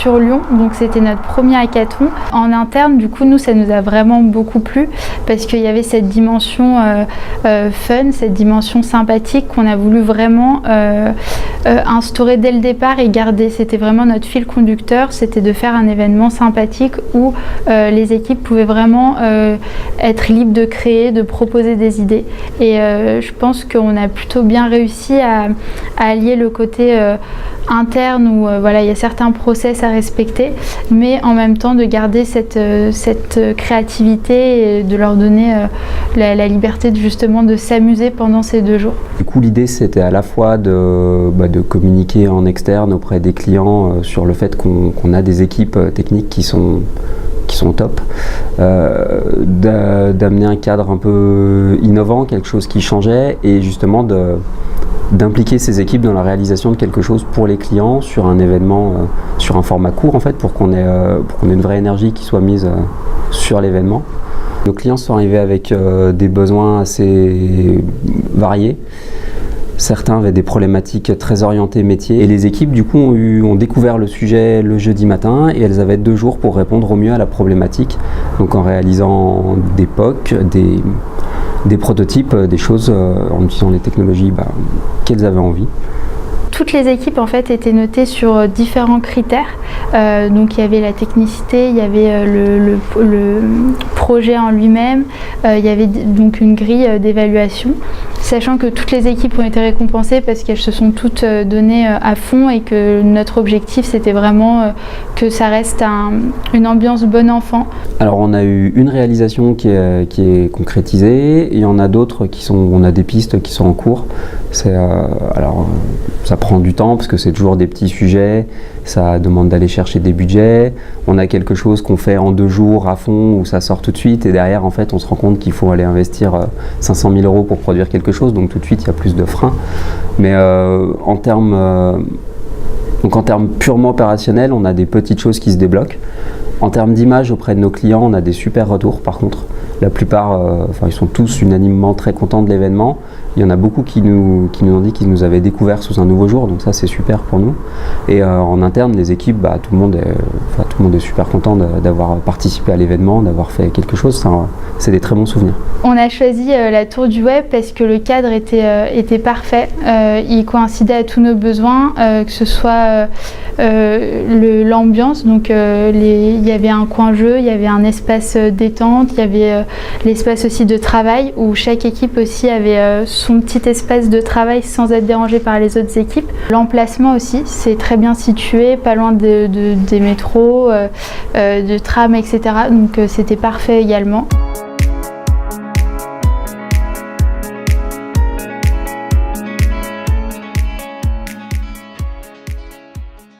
sur Lyon, donc c'était notre premier hackathon. En interne, du coup, nous, ça nous a vraiment beaucoup plu parce qu'il y avait cette dimension fun, cette dimension sympathique qu'on a voulu vraiment instaurer dès le départ et garder. C'était vraiment notre fil conducteur, c'était de faire un événement sympathique où les équipes pouvaient vraiment être libres de créer, de proposer des idées. Et je pense qu'on a plutôt bien réussi à allier le côté interne où voilà, il y a certains process à respecter, mais en même temps de garder cette créativité et de leur donner la liberté justement de s'amuser pendant ces 2 jours. Du coup, l'idée c'était à la fois de communiquer en externe auprès des clients sur le fait qu'on a des équipes techniques qui sont top, d'amener un cadre un peu innovant, quelque chose qui changeait, et justement d'impliquer ces équipes dans la réalisation de quelque chose pour les clients sur un événement, sur un format court en fait, pour qu'on ait une vraie énergie qui soit mise sur l'événement. Nos clients sont arrivés avec des besoins assez variés. Certains avaient des problématiques très orientées métiers et les équipes du coup ont découvert le sujet le jeudi matin et elles avaient 2 jours pour répondre au mieux à la problématique, donc en réalisant des POC, des prototypes, des choses en utilisant les technologies qu'elles avaient envie. Toutes les équipes en fait étaient notées sur différents critères. Donc il y avait la technicité, il y avait le projet en lui-même, il y avait donc une grille d'évaluation. Sachant que toutes les équipes ont été récompensées parce qu'elles se sont toutes données à fond et que notre objectif c'était vraiment que ça reste une ambiance bon enfant. Alors on a eu une réalisation qui est concrétisée, il y en a d'autres on a des pistes qui sont en cours. Alors ça prend du temps parce que c'est toujours des petits sujets, ça demande d'aller chercher des budgets. On a quelque chose qu'on fait en 2 jours à fond où ça sort tout de suite et derrière en fait on se rend compte qu'il faut aller investir 500 000 € pour produire quelque chose, donc tout de suite il y a plus de freins. Mais en termes purement opérationnels, on a des petites choses qui se débloquent. En termes d'image auprès de nos clients, on a des super retours par contre. La plupart, ils sont tous unanimement très contents de l'événement. Il y en a beaucoup qui nous ont dit qu'ils nous avaient découvert sous un nouveau jour, donc ça c'est super pour nous. Et en interne, les équipes, tout le monde est super content d'avoir participé à l'événement, d'avoir fait quelque chose. C'est des très bons souvenirs. On a choisi la Tour du Web parce que le cadre était parfait. Il coïncidait à tous nos besoins, que ce soit l'ambiance, donc il y avait un coin jeu, il y avait un espace détente, il y avait l'espace aussi de travail où chaque équipe aussi avait son petit espace de travail sans être dérangé par les autres équipes. L'emplacement aussi, c'est très bien situé, pas loin des métros, de trams, etc. Donc c'était parfait également.